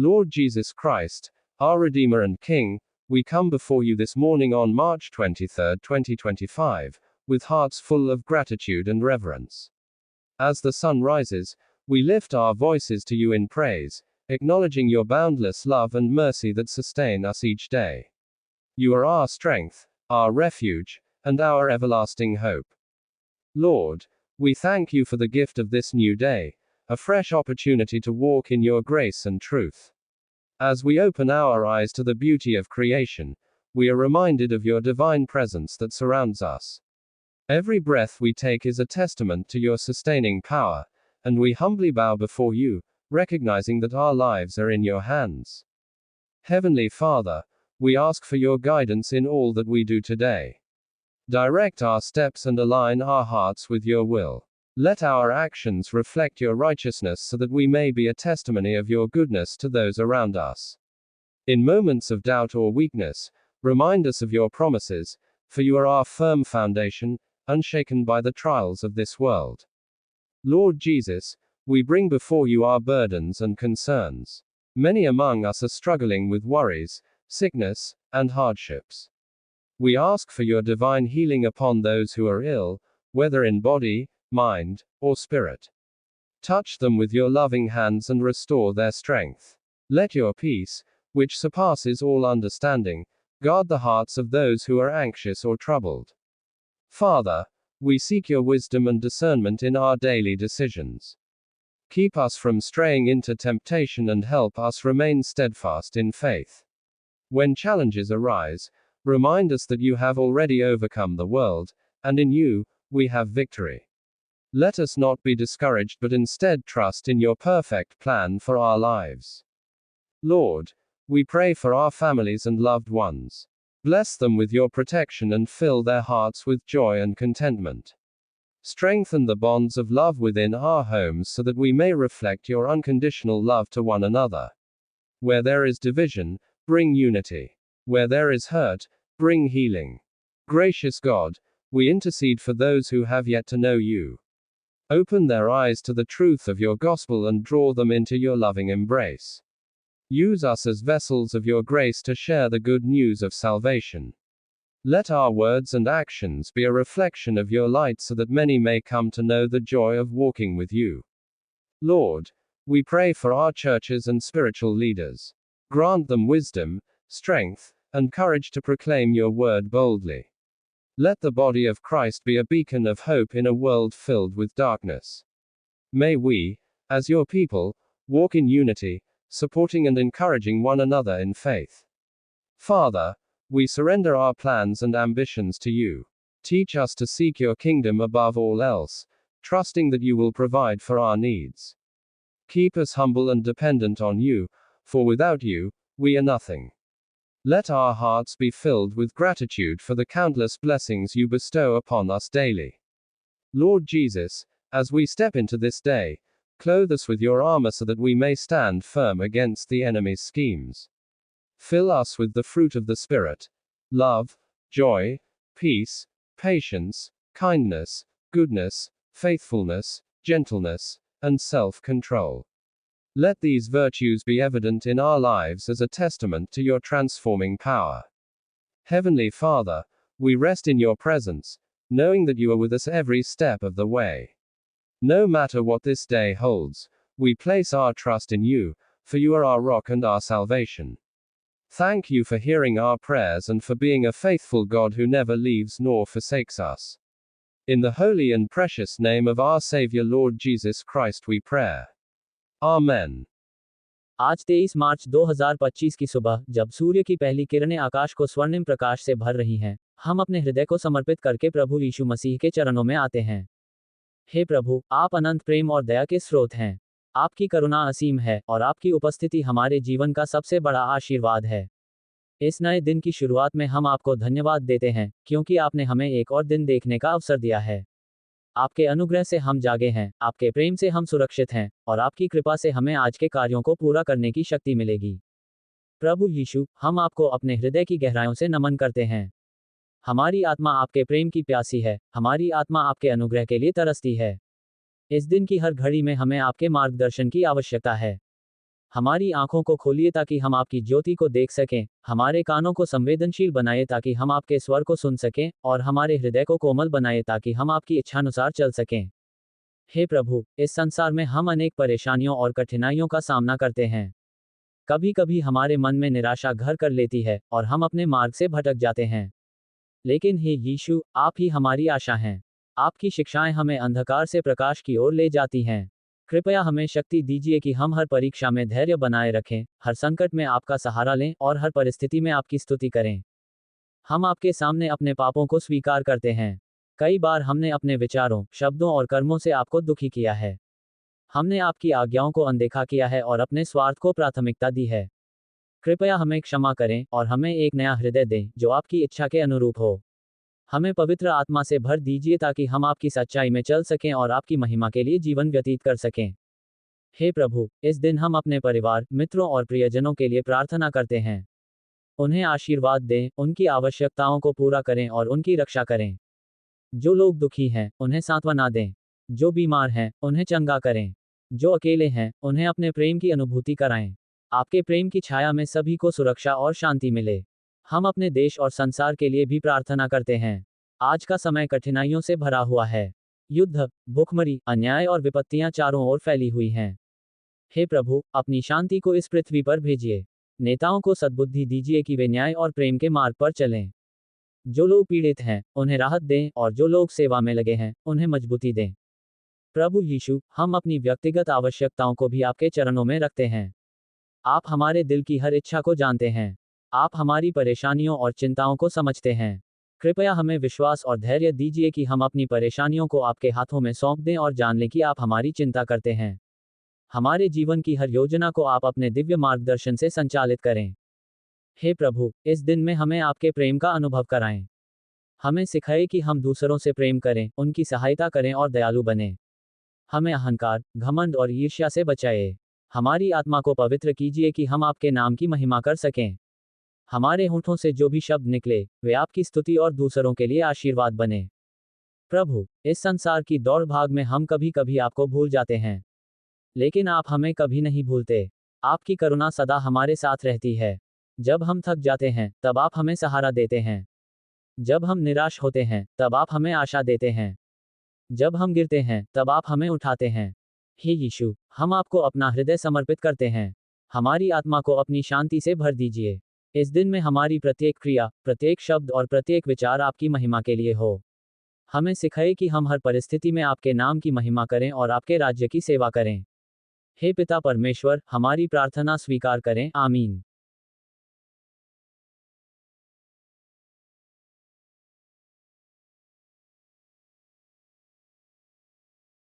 Lord Jesus Christ, our Redeemer and King, we come before you this morning on March 23, 2025, with hearts full of gratitude and reverence. As the sun rises, we lift our voices to you in praise, acknowledging your boundless love and mercy that sustain us each day. You are our strength, our refuge, and our everlasting hope. Lord, we thank you for the gift of this new day, a fresh opportunity to walk in your grace and truth. As we open our eyes to the beauty of creation, we are reminded of your divine presence that surrounds us. Every breath we take is a testament to your sustaining power, and we humbly bow before you, recognizing that our lives are in your hands. Heavenly Father, we ask for your guidance in all that we do today. Direct our steps and align our hearts with your will. Let our actions reflect your righteousness so that we may be a testimony of your goodness to those around us. In moments of doubt or weakness, remind us of your promises, for you are our firm foundation, unshaken by the trials of this world. Lord Jesus, we bring before you our burdens and concerns. Many among us are struggling with worries, sickness, and hardships. We ask for your divine healing upon those who are ill, whether in body, mind, or spirit. Touch them with your loving hands and restore their strength. Let your peace, which surpasses all understanding, guard the hearts of those who are anxious or troubled. Father, we seek your wisdom and discernment in our daily decisions. Keep us from straying into temptation and help us remain steadfast in faith. When challenges arise, remind us that you have already overcome the world, and in you, we have victory. Let us not be discouraged but instead trust in your perfect plan for our lives. Lord, we pray for our families and loved ones. Bless them with your protection and fill their hearts with joy and contentment. Strengthen the bonds of love within our homes so that we may reflect your unconditional love to one another. Where there is division, bring unity. Where there is hurt, bring healing. Gracious God, we intercede for those who have yet to know you. Open their eyes to the truth of your gospel and draw them into your loving embrace. Use us as vessels of your grace to share the good news of salvation. Let our words and actions be a reflection of your light so that many may come to know the joy of walking with you. Lord, we pray for our churches and spiritual leaders. Grant them wisdom, strength, and courage to proclaim your word boldly. Let the body of Christ be a beacon of hope in a world filled with darkness. May we, as your people, walk in unity, supporting and encouraging one another in faith. Father, we surrender our plans and ambitions to you. Teach us to seek your kingdom above all else, trusting that you will provide for our needs. Keep us humble and dependent on you, for without you, we are nothing. Let our hearts be filled with gratitude for the countless blessings you bestow upon us daily. Lord Jesus, as we step into this day, clothe us with your armor so that we may stand firm against the enemy's schemes. Fill us with the fruit of the Spirit: love, joy, peace, patience, kindness, goodness, faithfulness, gentleness, and self-control. Let these virtues be evident in our lives as a testament to your transforming power. Heavenly Father, we rest in your presence, knowing that you are with us every step of the way. No matter what this day holds, we place our trust in you, for you are our rock and our salvation. Thank you for hearing our prayers and for being a faithful God who never leaves nor forsakes us. In the holy and precious name of our Savior Lord Jesus Christ we pray. आमेन। आज 23 मार्च 2025 की सुबह, जब सूर्य की पहली किरणें आकाश को स्वर्णिम प्रकाश से भर रही हैं, हम अपने हृदय को समर्पित करके प्रभु यीशु मसीह के चरणों में आते हैं। हे प्रभु, आप अनंत प्रेम और दया के स्रोत हैं। आपकी करुणा असीम है, और आपकी उपस्थिति हमारे जीवन का सबसे बड़ा आशीर्वाद है। इस नए दिन की शुरुआत में हम आपको धन्यवाद देते हैं, क्योंकि आपने हमें एक और दिन देखने का अवसर दिया है। आपके अनुग्रह से हम जागे हैं, आपके प्रेम से हम सुरक्षित हैं, और आपकी कृपा से हमें आज के कार्यों को पूरा करने की शक्ति मिलेगी। प्रभु यीशु, हम आपको अपने हृदय की गहराइयों से नमन करते हैं। हमारी आत्मा आपके प्रेम की प्यासी है, हमारी आत्मा आपके अनुग्रह के लिए तरसती है। इस दिन की हर घड़ी में हमें आपके मार्गदर्शन की आवश्यकता है। हमारी आंखों को खोलिए ताकि हम आपकी ज्योति को देख सकें, हमारे कानों को संवेदनशील बनाए ताकि हम आपके स्वर को सुन सकें, और हमारे हृदय को कोमल बनाए ताकि हम आपकी इच्छानुसार चल सकें। हे प्रभु, इस संसार में हम अनेक परेशानियों और कठिनाइयों का सामना करते हैं। कभी कभी हमारे मन में निराशा घर कर लेती है और हम अपने मार्ग से भटक जाते हैं। लेकिन हे यीशु, आप ही हमारी आशा हैं। आपकी शिक्षाएं हमें अंधकार से प्रकाश की ओर ले जाती हैं। कृपया हमें शक्ति दीजिए कि हम हर परीक्षा में धैर्य बनाए रखें, हर संकट में आपका सहारा लें और हर परिस्थिति में आपकी स्तुति करें। हम आपके सामने अपने पापों को स्वीकार करते हैं। कई बार हमने अपने विचारों, शब्दों और कर्मों से आपको दुखी किया है। हमने आपकी आज्ञाओं को अनदेखा किया है और अपने स्वार्थ को प्राथमिकता दी है। कृपया हमें क्षमा करें और हमें एक नया हृदय दें जो आपकी इच्छा के अनुरूप हो। हमें पवित्र आत्मा से भर दीजिए ताकि हम आपकी सच्चाई में चल सकें और आपकी महिमा के लिए जीवन व्यतीत कर सकें। हे प्रभु, इस दिन हम अपने परिवार, मित्रों और प्रियजनों के लिए प्रार्थना करते हैं। उन्हें आशीर्वाद दें, उनकी आवश्यकताओं को पूरा करें और उनकी रक्षा करें। जो लोग दुखी हैं, उन्हें सांत्वना दें। जो बीमार हैं, उन्हें चंगा करें। जो अकेले हैं, उन्हें अपने प्रेम की अनुभूति कराएं। आपके प्रेम की छाया में सभी को सुरक्षा और शांति मिले। हम अपने देश और संसार के लिए भी प्रार्थना करते हैं। आज का समय कठिनाइयों से भरा हुआ है। युद्ध, भूखमरी, अन्याय और विपत्तियां चारों ओर फैली हुई हैं। हे प्रभु, अपनी शांति को इस पृथ्वी पर भेजिए। नेताओं को सद्बुद्धि दीजिए कि वे न्याय और प्रेम के मार्ग पर चलें। जो लोग पीड़ित हैं, उन्हें राहत दें और जो लोग सेवा में लगे हैं, उन्हें मजबूती दें। प्रभु यीशु, हम अपनी व्यक्तिगत आवश्यकताओं को भी आपके चरणों में रखते हैं। आप हमारे दिल की हर इच्छा को जानते हैं। आप हमारी परेशानियों और चिंताओं को समझते हैं। कृपया हमें विश्वास और धैर्य दीजिए कि हम अपनी परेशानियों को आपके हाथों में सौंप दें और जान लें कि आप हमारी चिंता करते हैं। हमारे जीवन की हर योजना को आप अपने दिव्य मार्गदर्शन से संचालित करें। हे प्रभु, इस दिन में हमें आपके प्रेम का अनुभव कराएं। हमें सिखाएं कि हम दूसरों से प्रेम करें, उनकी सहायता करें और दयालु बनें। हमें अहंकार, घमंड और ईर्ष्या से बचाएं। हमारी आत्मा को पवित्र कीजिए कि हम आपके नाम की महिमा कर सकें। हमारे होठों से जो भी शब्द निकले, वे आपकी स्तुति और दूसरों के लिए आशीर्वाद बने। प्रभु, इस संसार की दौड़ भाग में हम कभी कभी आपको भूल जाते हैं, लेकिन आप हमें कभी नहीं भूलते। आपकी करुणा सदा हमारे साथ रहती है। जब हम थक जाते हैं, तब आप हमें सहारा देते हैं। जब हम निराश होते हैं, तब आप हमें आशा देते हैं। जब हम गिरते हैं, तब आप हमें उठाते हैं। हे यीशु, हम आपको अपना हृदय समर्पित करते हैं। हमारी आत्मा को अपनी शांति से भर दीजिए। इस दिन में हमारी प्रत्येक क्रिया, प्रत्येक शब्द और प्रत्येक विचार आपकी महिमा के लिए हो। हमें सिखाए कि हम हर परिस्थिति में आपके नाम की महिमा करें और आपके राज्य की सेवा करें। हे पिता परमेश्वर, हमारी प्रार्थना स्वीकार करें। आमीन।